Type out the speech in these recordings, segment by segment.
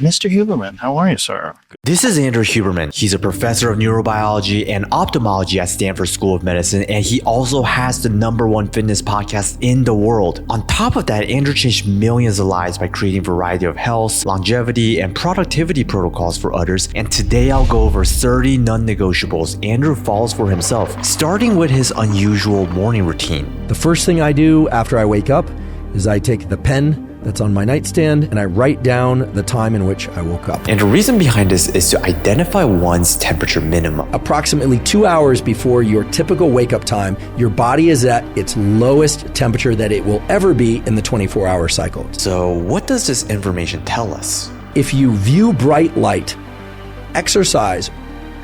Mr. Huberman, how are you, sir? This is Andrew Huberman. He's a professor of neurobiology and ophthalmology at Stanford School of Medicine, and he also has the #1 fitness podcast in the world. On top of that, Andrew changed millions of lives by creating a variety of health, longevity, and productivity protocols for others. And today I'll go over 30 non-negotiables Andrew follows for himself, starting with his unusual morning routine. The first thing I do after I wake up is I take the pen that's on my nightstand and I write down the time in which I woke up. And the reason behind this is to identify one's temperature minimum. Approximately 2 hours before your typical wake-up time, your body is at its lowest temperature that it will ever be in the 24-hour cycle. So what does this information tell us? If you view bright light, exercise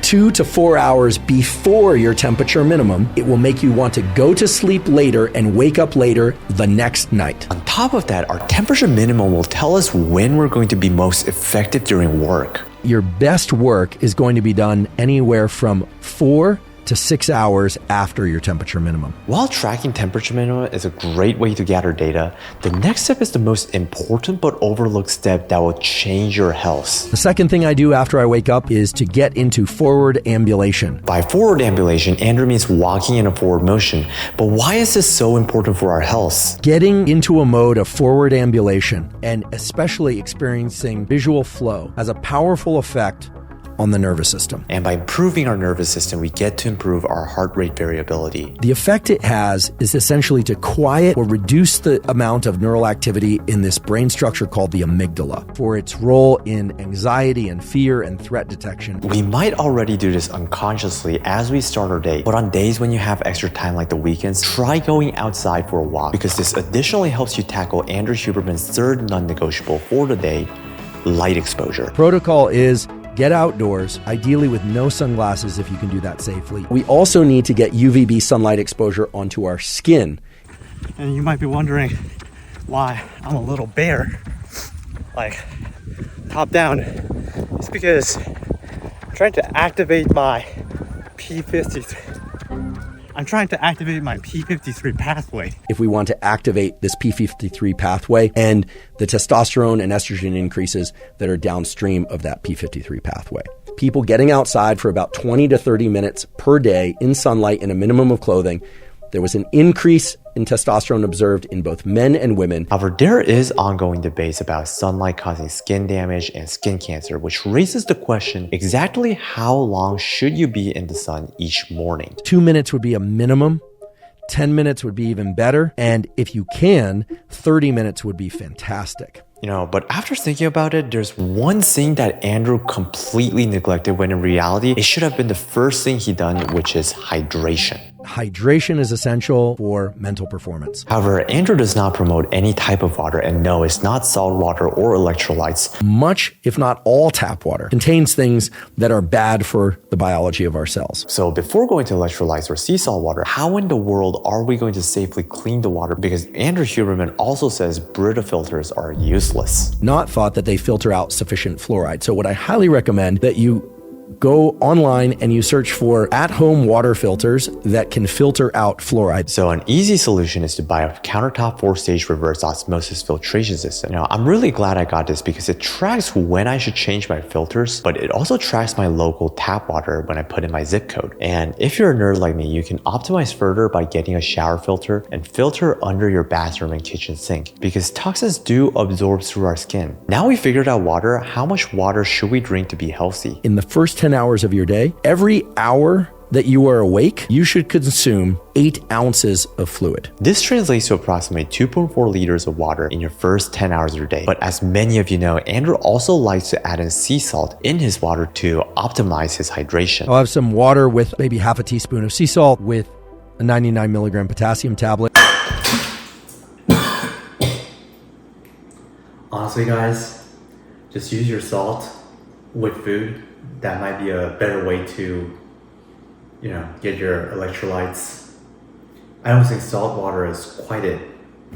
2 to 4 hours before your temperature minimum, it will make you want to go to sleep later and wake up later the next night. On top of that, our temperature minimum will tell us when we're going to be most effective during work. Your best work is going to be done anywhere from 4 to 6 hours after your temperature minimum. While tracking temperature minimum is a great way to gather data, the next step is the most important but overlooked step that will change your health. The second thing I do after I wake up is to get into forward ambulation. By forward ambulation, Andrew means walking in a forward motion. But why is this so important for our health? Getting into a mode of forward ambulation, and especially experiencing visual flow, has a powerful effect on the nervous system. And by improving our nervous system, we get to improve our heart rate variability. The effect it has is essentially to quiet or reduce the amount of neural activity in this brain structure called the amygdala for its role in anxiety and fear and threat detection. We might already do this unconsciously as we start our day, but on days when you have extra time like the weekends, try going outside for a walk because this additionally helps you tackle Andrew Huberman's third non-negotiable for the day, light exposure. Protocol is get outdoors, ideally with no sunglasses if you can do that safely. We also need to get UVB sunlight exposure onto our skin. And you might be wondering why I'm a little bare, like top down. It's because I'm trying to activate my P53. I'm trying to activate my P53 pathway. If we want to activate this P53 pathway and the testosterone and estrogen increases that are downstream of that P53 pathway. People getting outside for about 20 to 30 minutes per day in sunlight in a minimum of clothing, there was an increase in testosterone observed in both men and women. However, there is ongoing debates about sunlight causing skin damage and skin cancer, which raises the question, exactly how long should you be in the sun each morning? 2 minutes would be a minimum. 10 minutes would be even better. And if you can, 30 minutes would be fantastic. But after thinking about it, there's one thing that Andrew completely neglected when in reality, it should have been the first thing he done, which is hydration. Hydration is essential for mental performance. However, Andrew does not promote any type of water, and no, it's not salt water or electrolytes. Much, if not all tap water, contains things that are bad for the biology of our cells. So before going to electrolytes or sea salt water, how in the world are we going to safely clean the water? Because Andrew Huberman also says Brita filters are useless. Not thought that they filter out sufficient fluoride. So what I highly recommend that you go online and you search for at-home water filters that can filter out fluoride. So an easy solution is to buy a countertop 4-stage reverse osmosis filtration system. I'm really glad I got this because it tracks when I should change my filters, but it also tracks my local tap water when I put in my zip code. And if you're a nerd like me, you can optimize further by getting a shower filter and filter under your bathroom and kitchen sink because toxins do absorb through our skin. Now we figured out water, how much water should we drink to be healthy? In the first 10 hours of your day, every hour that you are awake, you should consume 8 ounces of fluid. This translates to approximately 2.4 liters of water in your first 10 hours of your day. But as many of you know, Andrew also likes to add in sea salt in his water to optimize his hydration. I'll have some water with maybe half a teaspoon of sea salt with a 99 milligram potassium tablet. Honestly, guys, just use your salt with food. That might be a better way to, get your electrolytes. I don't think salt water is quite it.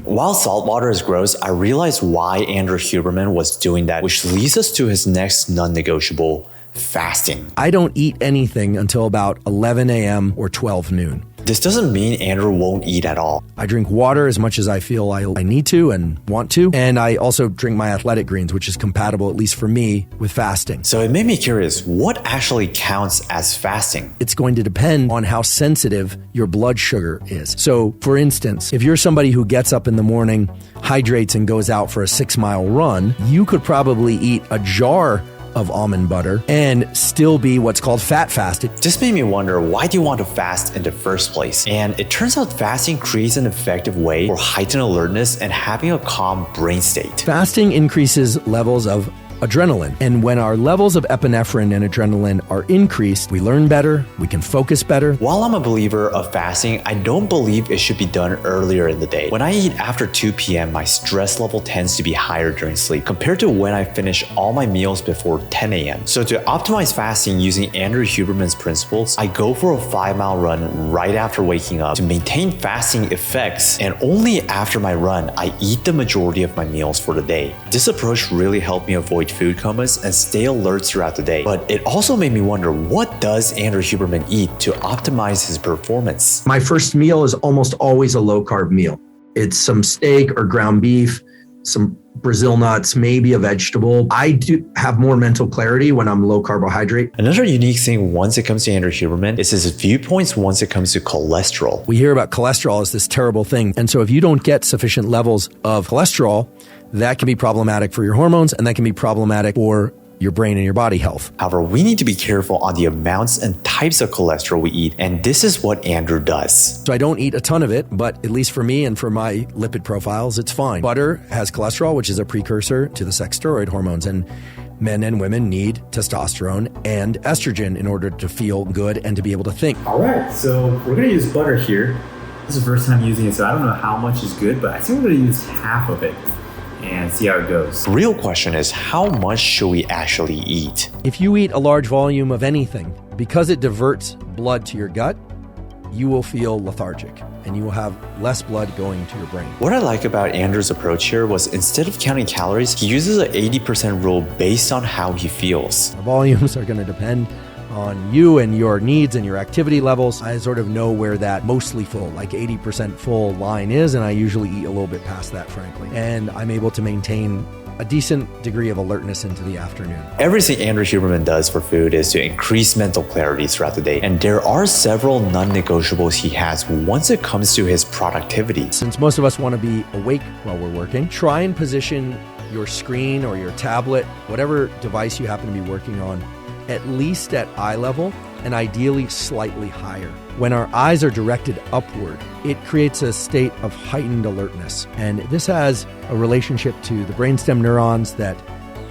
While salt water is gross, I realized why Andrew Huberman was doing that, which leads us to his next non-negotiable, fasting. I don't eat anything until about 11 a.m. or 12 noon. This doesn't mean Andrew won't eat at all. I drink water as much as I feel I need to and want to. And I also drink my athletic greens, which is compatible, at least for me, with fasting. So it made me curious, what actually counts as fasting? It's going to depend on how sensitive your blood sugar is. So, for instance, if you're somebody who gets up in the morning, hydrates, and goes out for a 6-mile run, you could probably eat a jar of almond butter and still be what's called fat fasted. This made me wonder, why do you want to fast in the first place? And it turns out fasting creates an effective way for heightened alertness and having a calm brain state. Fasting increases levels of adrenaline. And when our levels of epinephrine and adrenaline are increased, we learn better, we can focus better. While I'm a believer of fasting, I don't believe it should be done earlier in the day. When I eat after 2 p.m., my stress level tends to be higher during sleep compared to when I finish all my meals before 10 a.m. So to optimize fasting using Andrew Huberman's principles, I go for a 5-mile run right after waking up to maintain fasting effects, and only after my run, I eat the majority of my meals for the day. This approach really helped me avoid food comas and stay alert throughout the day. But it also made me wonder, what does Andrew Huberman eat to optimize his performance? My first meal is almost always a low-carb meal. It's some steak or ground beef, some Brazil nuts, maybe a vegetable. I do have more mental clarity when I'm low carbohydrate. Another unique thing once it comes to Andrew Huberman is his viewpoints once it comes to cholesterol. We hear about cholesterol as this terrible thing. And so if you don't get sufficient levels of cholesterol, that can be problematic for your hormones, and that can be problematic for your brain and your body health. However, we need to be careful on the amounts and types of cholesterol we eat, and this is what Andrew does. So I don't eat a ton of it, but at least for me and for my lipid profiles, it's fine. Butter has cholesterol, which is a precursor to the sex steroid hormones, and men and women need testosterone and estrogen in order to feel good and to be able to think. All right, so we're gonna use butter here. This is the first time using it, so I don't know how much is good, but I think we're gonna use half of it and see how it goes. The real question is, how much should we actually eat? If you eat a large volume of anything, because it diverts blood to your gut, you will feel lethargic and you will have less blood going to your brain. What I like about Andrew's approach here was, instead of counting calories, he uses an 80% rule based on how he feels. The volumes are going to depend on you and your needs and your activity levels. I sort of know where that mostly full, like 80% full line is, and I usually eat a little bit past that, frankly. And I'm able to maintain a decent degree of alertness into the afternoon. Everything Andrew Huberman does for food is to increase mental clarity throughout the day, and there are several non-negotiables he has once it comes to his productivity. Since most of us want to be awake while we're working, try and position your screen or your tablet, whatever device you happen to be working on, at least at eye level, and ideally slightly higher. When our eyes are directed upward, it creates a state of heightened alertness. And this has a relationship to the brainstem neurons that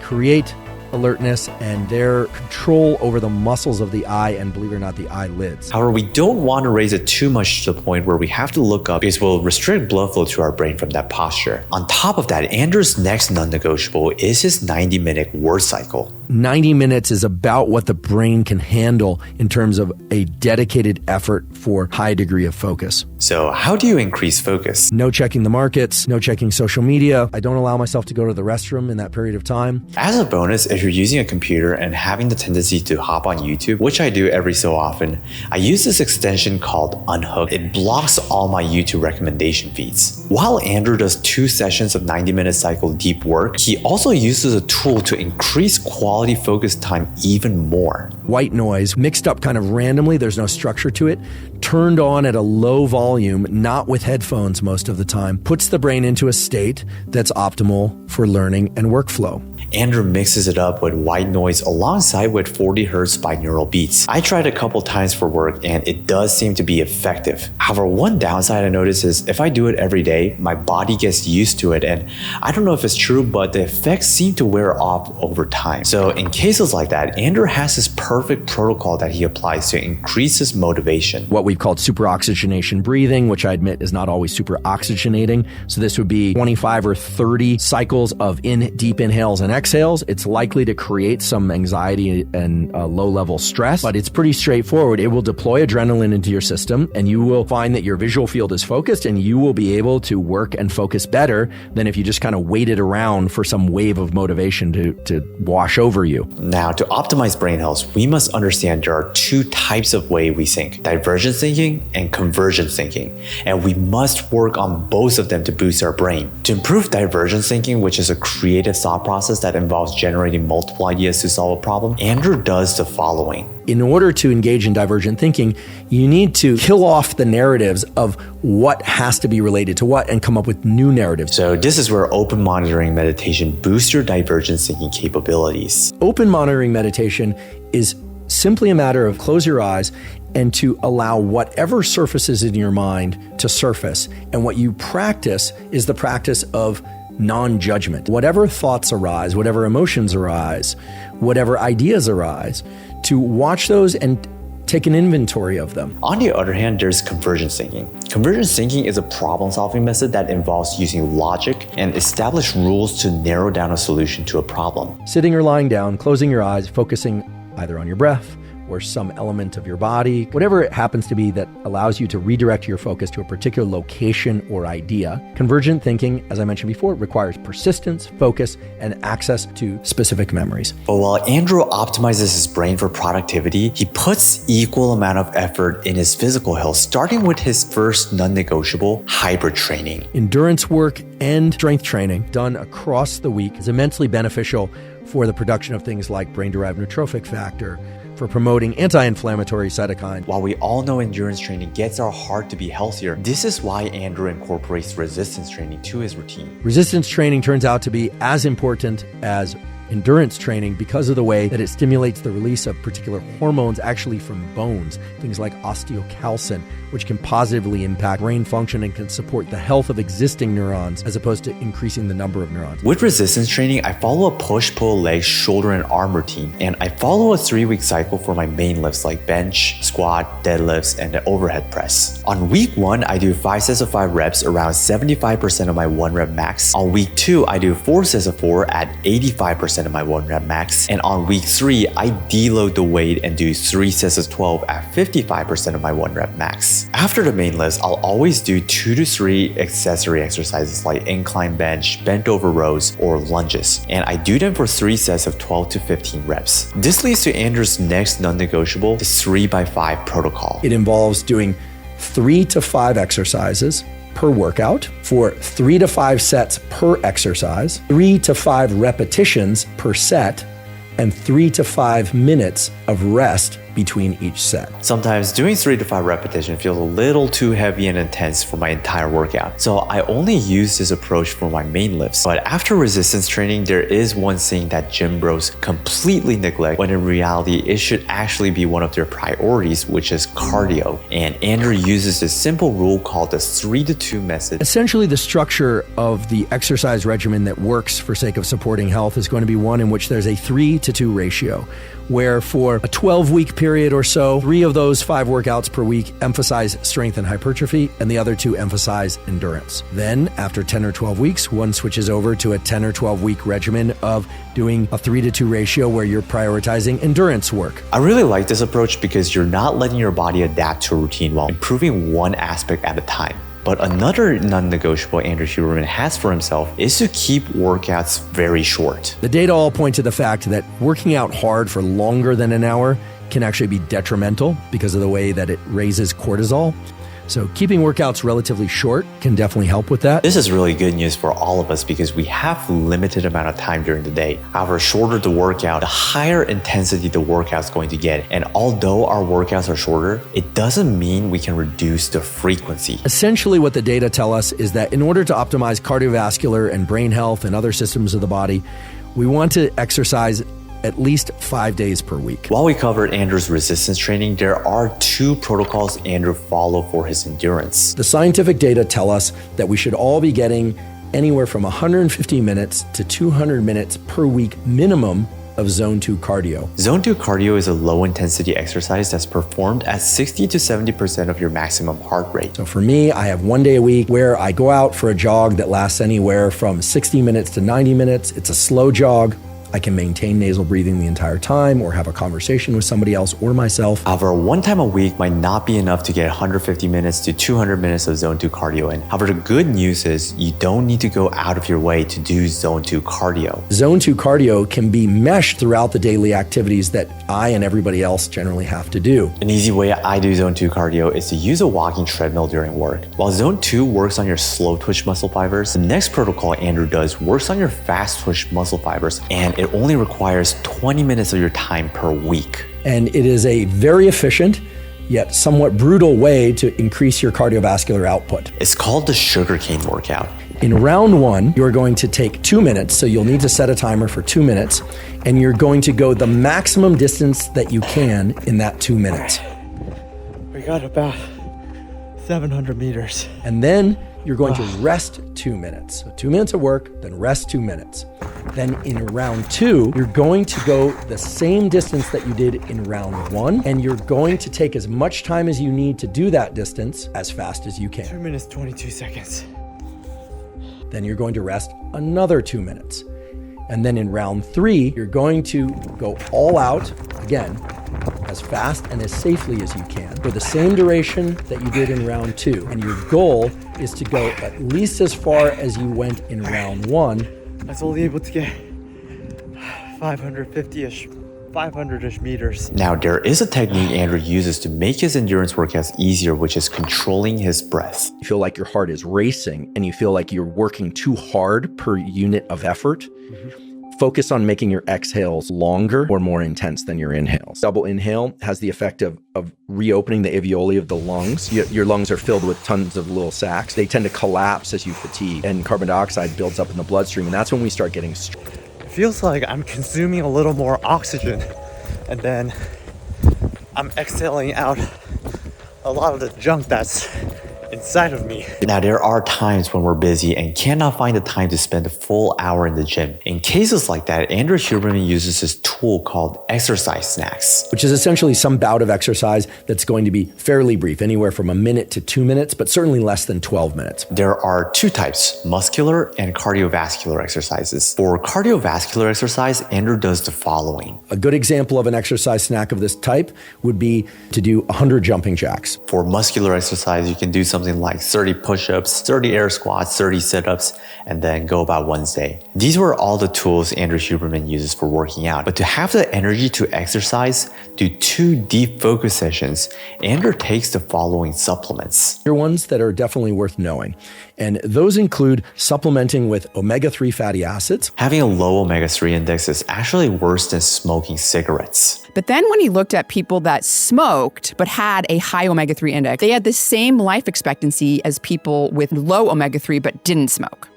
create alertness and their control over the muscles of the eye and, believe it or not, the eyelids. However, we don't want to raise it too much to the point where we have to look up, because we'll restrict blood flow to our brain from that posture. On top of that, Andrew's next non-negotiable is his 90-minute word cycle. 90 minutes is about what the brain can handle in terms of a dedicated effort for high degree of focus. So how do you increase focus? No checking the markets, no checking social media. I don't allow myself to go to the restroom in that period of time. As a bonus, if you're using a computer and having the tendency to hop on YouTube, which I do every so often, I use this extension called Unhook. It blocks all my YouTube recommendation feeds. While Andrew does 2 sessions of 90-minute cycle deep work, he also uses a tool to increase quality focus time even more. White noise, mixed up kind of randomly, there's no structure to it, turned on at a low volume, not with headphones most of the time, puts the brain into a state that's optimal for learning and workflow. Andrew mixes it up with white noise alongside with 40 Hz binaural beats. I tried a couple times for work and it does seem to be effective. However, one downside I notice is if I do it every day, my body gets used to it, and I don't know if it's true, but the effects seem to wear off over time. So in cases like that, Andrew has this perfect protocol that he applies to increase his motivation. What we've called superoxygenation breathing, which I admit is not always super oxygenating. So this would be 25 or 30 cycles of deep inhales and exhales, it's likely to create some anxiety and low-level stress, but it's pretty straightforward. It will deploy adrenaline into your system, and you will find that your visual field is focused, and you will be able to work and focus better than if you just kind of waited around for some wave of motivation to wash over you. Now, to optimize brain health, we must understand there are two types of way we think: divergent thinking and convergent thinking. And we must work on both of them to boost our brain. To improve divergent thinking, which is a creative thought process that involves generating multiple ideas to solve a problem, Andrew does the following. In order to engage in divergent thinking, you need to kill off the narratives of what has to be related to what and come up with new narratives. So this is where open monitoring meditation boosts your divergent thinking capabilities. Open monitoring meditation is simply a matter of close your eyes and to allow whatever surfaces in your mind to surface. And what you practice is the practice of non-judgment. Whatever thoughts arise, whatever emotions arise, whatever ideas arise, to watch those and take an inventory of them. On the other hand, there's convergent thinking. Convergent thinking is a problem-solving method that involves using logic and established rules to narrow down a solution to a problem. Sitting or lying down, closing your eyes, focusing either on your breath or some element of your body, whatever it happens to be that allows you to redirect your focus to a particular location or idea. Convergent thinking, as I mentioned before, requires persistence, focus, and access to specific memories. But while Andrew optimizes his brain for productivity, he puts equal amount of effort in his physical health, starting with his first non-negotiable, hybrid training. Endurance work and strength training done across the week is immensely beneficial for the production of things like brain-derived neurotrophic factor, for promoting anti-inflammatory cytokines. While we all know endurance training gets our heart to be healthier, this is why Andrew incorporates resistance training to his routine. Resistance training turns out to be as important as endurance training because of the way that it stimulates the release of particular hormones actually from bones, things like osteocalcin, which can positively impact brain function and can support the health of existing neurons as opposed to increasing the number of neurons. With resistance training, I follow a push-pull leg, shoulder, and arm routine, and I follow a 3-week cycle for my main lifts like bench, squat, deadlifts, and the overhead press. On week 1, I do 5 sets of 5 reps, around 75% of my 1 rep max. On week 2, I do 4 sets of 4 at 85% of my 1 rep max. And on week 3, I deload the weight and do 3 sets of 12 at 55% of my 1 rep max. After the main lifts, I'll always do 2 to 3 accessory exercises like incline bench, bent over rows, or lunges. And I do them for 3 sets of 12 to 15 reps. This leads to Andrew's next non-negotiable, the 3x5 protocol. It involves doing 3 to 5 exercises per workout for 3 to 5 sets per exercise, 3 to 5 repetitions per set, and 3 to 5 minutes of rest between each set. Sometimes doing 3 to 5 repetitions feels a little too heavy and intense for my entire workout, so I only use this approach for my main lifts. But after resistance training, there is one thing that gym bros completely neglect, when in reality it should actually be one of their priorities, which is cardio. And Andrew uses this simple rule called the 3 to 2 method. Essentially, the structure of the exercise regimen that works for sake of supporting health is going to be one in which there's a 3 to 2 ratio, where for a 12-week period or so, 3 of those 5 workouts per week emphasize strength and hypertrophy, and the other 2 emphasize endurance. Then, after 10 or 12 weeks, one switches over to a 10 or 12-week regimen of doing a 3 to 2 ratio where you're prioritizing endurance work. I really like this approach because you're not letting your body adapt to a routine while improving one aspect at a time. But another non-negotiable Andrew Huberman has for himself is to keep workouts very short. The data all point to the fact that working out hard for longer than an hour can actually be detrimental because of the way that it raises cortisol. So keeping workouts relatively short can definitely help with that. This is really good news for all of us because we have limited amount of time during the day. However, shorter the workout, the higher intensity the workout's going to get. And although our workouts are shorter, it doesn't mean we can reduce the frequency. Essentially, what the data tell us is that in order to optimize cardiovascular and brain health and other systems of the body, we want to exercise at least 5 days per week. While we covered Andrew's resistance training, there are 2 protocols Andrew followed for his endurance. The scientific data tell us that we should all be getting anywhere from 150 minutes to 200 minutes per week minimum of Zone 2 cardio. Zone 2 cardio is a low-intensity exercise that's performed at 60 to 70% of your maximum heart rate. So for me, I have 1 day a week where I go out for a jog that lasts anywhere from 60 minutes to 90 minutes. It's a slow jog. I can maintain nasal breathing the entire time or have a conversation with somebody else or myself. However, one time a week might not be enough to get 150 minutes to 200 minutes of zone 2 cardio in. However, the good news is you don't need to go out of your way to do zone 2 cardio. Zone 2 cardio can be meshed throughout the daily activities that I and everybody else generally have to do. An easy way I do zone 2 cardio is to use a walking treadmill during work. While zone 2 works on your slow twitch muscle fibers, the next protocol Andrew does works on your fast twitch muscle fibers, and it only requires 20 minutes of your time per week. And it is a very efficient yet somewhat brutal way to increase your cardiovascular output. It's called the sugarcane workout. In round 1, you're going to take 2 minutes, so you'll need to set a timer for 2 minutes, and you're going to go the maximum distance that you can in that 2 minutes. We got about 700 meters. And then you're going to rest 2 minutes. So 2 minutes of work, then rest 2 minutes. Then in round 2, you're going to go the same distance that you did in round 1, and you're going to take as much time as you need to do that distance as fast as you 2 can. minutes, 22 seconds. Then you're going to rest another 2 minutes. And then in round 3, you're going to go all out, again, as fast and as safely as you can for the same duration that you did in round 2. And your goal is to go at least as far as you went in round 1. I was only able to get 550-ish, 500-ish meters. Now, there is a technique Andrew uses to make his endurance workouts easier, which is controlling his breath. You feel like your heart is racing and you feel like you're working too hard per unit of effort. Focus on making your exhales longer or more intense than your inhales. Double inhale has the effect of reopening the alveoli of the lungs. Your lungs are filled with tons of little sacs. They tend to collapse as you fatigue, and carbon dioxide builds up in the bloodstream, and that's when we start getting stressed. It feels like I'm consuming a little more oxygen, and then I'm exhaling out a lot of the junk that's inside of me. Now, there are times when we're busy and cannot find the time to spend a full hour in the gym. In cases like that, Andrew Huberman uses this tool called exercise snacks, which is essentially some bout of exercise that's going to be fairly brief, anywhere from a minute to 2 minutes, but certainly less than 12 minutes. There are two types, muscular and cardiovascular exercises. For cardiovascular exercise, Andrew does the following. A good example of an exercise snack of this type would be to do 100 jumping jacks. For muscular exercise, you can do something like 30 push-ups, 30 air squats, 30 sit-ups, and then go about one's day. These were all the tools Andrew Huberman uses for working out. But to have the energy to exercise, do 2 deep focus sessions, Andrew takes the following supplements. Here are ones that are definitely worth knowing. And those include supplementing with omega-3 fatty acids. Having a low omega-3 index is actually worse than smoking cigarettes. But then when he looked at people that smoked but had a high omega-3 index, they had the same life expectancy as people with low omega-3 but didn't smoke.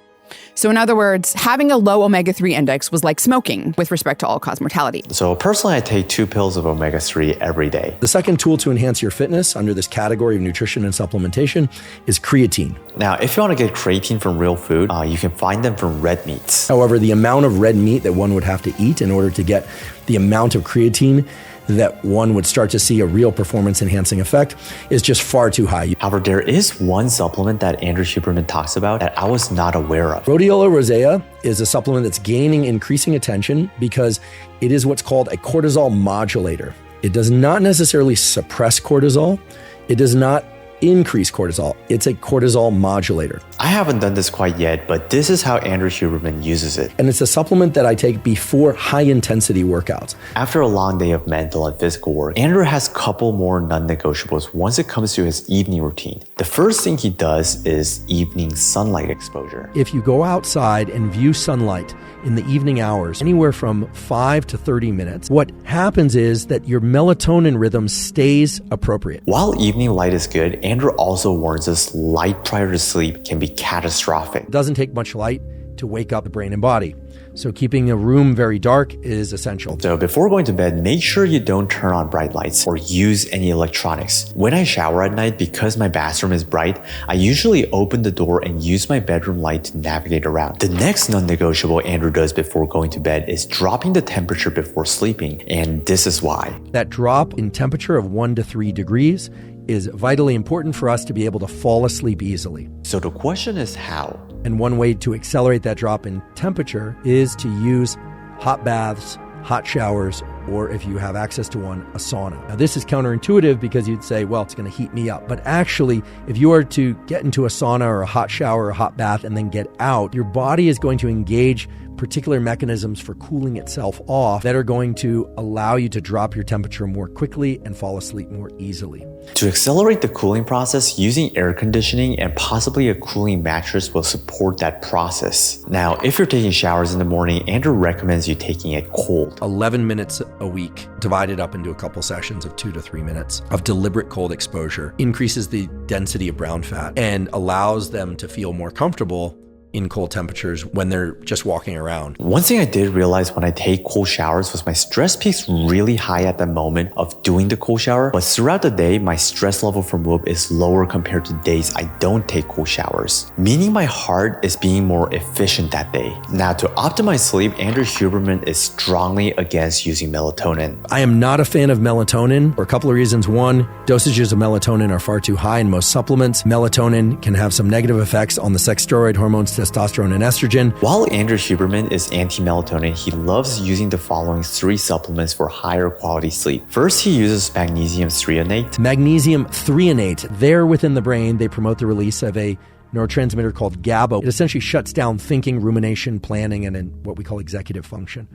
So in other words, having a low omega-3 index was like smoking with respect to all-cause mortality. So personally, I take 2 pills of omega-3 every day. The second tool to enhance your fitness under this category of nutrition and supplementation is creatine. Now, if you want to get creatine from real food, you can find them from red meats. However, the amount of red meat that one would have to eat in order to get the amount of creatine that one would start to see a real performance enhancing effect is just far too high. However, there is one supplement that Andrew Huberman talks about that I was not aware of. Rhodiola rosea is a supplement that's gaining increasing attention because it is what's called a cortisol modulator. It does not necessarily suppress cortisol. It does not increase cortisol. It's a cortisol modulator. I haven't done this quite yet, but this is how Andrew Huberman uses it. And it's a supplement that I take before high intensity workouts. After a long day of mental and physical work, Andrew has a couple more non-negotiables once it comes to his evening routine. The first thing he does is evening sunlight exposure. If you go outside and view sunlight in the evening hours, anywhere from 5 to 30 minutes, what happens is that your melatonin rhythm stays appropriate. While evening light is good, Andrew also warns us light prior to sleep can be catastrophic. It doesn't take much light to wake up the brain and body. So keeping a room very dark is essential. So before going to bed, make sure you don't turn on bright lights or use any electronics. When I shower at night, because my bathroom is bright, I usually open the door and use my bedroom light to navigate around. The next non-negotiable Andrew does before going to bed is dropping the temperature before sleeping, and this is why. That drop in temperature of 1 to 3 degrees is vitally important for us to be able to fall asleep easily. So the question is how? And one way to accelerate that drop in temperature is to use hot baths, hot showers, or if you have access to one, a sauna. Now, this is counterintuitive because you'd say, well, it's going to heat me up. But actually, if you are to get into a sauna or a hot shower or a hot bath and then get out, your body is going to engage particular mechanisms for cooling itself off that are going to allow you to drop your temperature more quickly and fall asleep more easily. To accelerate the cooling process, using air conditioning and possibly a cooling mattress will support that process. Now, if you're taking showers in the morning, Andrew recommends you taking it cold. 11 minutes a week, divided up into a couple sessions of 2 to 3 minutes of deliberate cold exposure, increases the density of brown fat and allows them to feel more comfortable in cold temperatures when they're just walking around. One thing I did realize when I take cold showers was my stress peaks really high at the moment of doing the cold shower, but throughout the day, my stress level from whoop is lower compared to days I don't take cold showers, meaning my heart is being more efficient that day. Now, to optimize sleep, Andrew Huberman is strongly against using melatonin. I am not a fan of melatonin for a couple of reasons. One, dosages of melatonin are far too high in most supplements. Melatonin can have some negative effects on the sex steroid hormones, testosterone and estrogen. While Andrew Huberman is anti-melatonin, he loves using the following 3 supplements for higher quality sleep. First, he uses magnesium threonate. Magnesium threonate. There within the brain, they promote the release of a neurotransmitter called GABA. It essentially shuts down thinking, rumination, planning, and what we call executive function.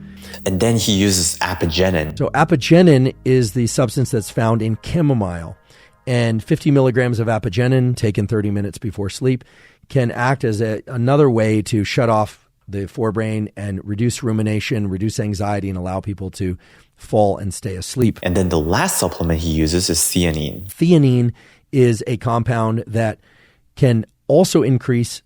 And then he uses apigenin. So apigenin is the substance that's found in chamomile. And 50 milligrams of apigenin taken 30 minutes before sleep can act as another way to shut off the forebrain and reduce rumination, reduce anxiety, and allow people to fall and stay asleep. And then the last supplement he uses is theanine. Theanine is a compound that can also increase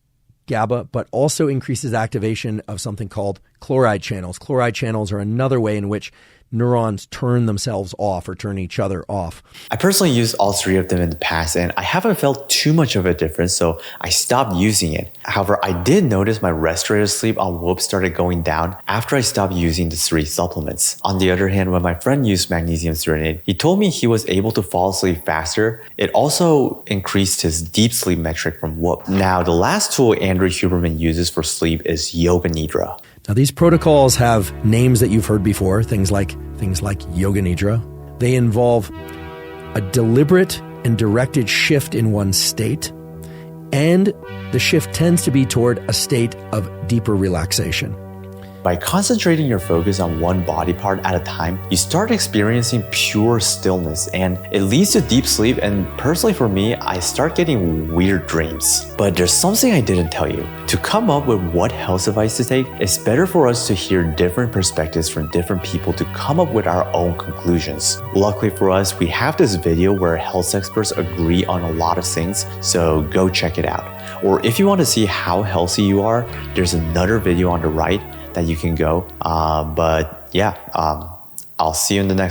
GABA, but also increases activation of something called chloride channels. Chloride channels are another way in which neurons turn themselves off or turn each other off. I personally used all 3 of them in the past and I haven't felt too much of a difference, so I stopped using it. However, I did notice my restorative sleep on whoop started going down after I stopped using the 3 supplements. On the other hand, when my friend used magnesium threonate, he told me he was able to fall asleep faster. It also increased his deep sleep metric from whoop. Now, the last tool Andrew Huberman uses for sleep is Yoga Nidra. Now, these protocols have names that you've heard before, things like Yoga Nidra. They involve a deliberate and directed shift in one's state, and the shift tends to be toward a state of deeper relaxation. By concentrating your focus on one body part at a time, you start experiencing pure stillness and it leads to deep sleep, and personally for me, I start getting weird dreams. But there's something I didn't tell you. To come up with what health advice to take, it's better for us to hear different perspectives from different people to come up with our own conclusions. Luckily for us, we have this video where health experts agree on a lot of things, so go check it out. Or if you want to see how healthy you are, there's another video on the right that you can go. But yeah, I'll see you in the next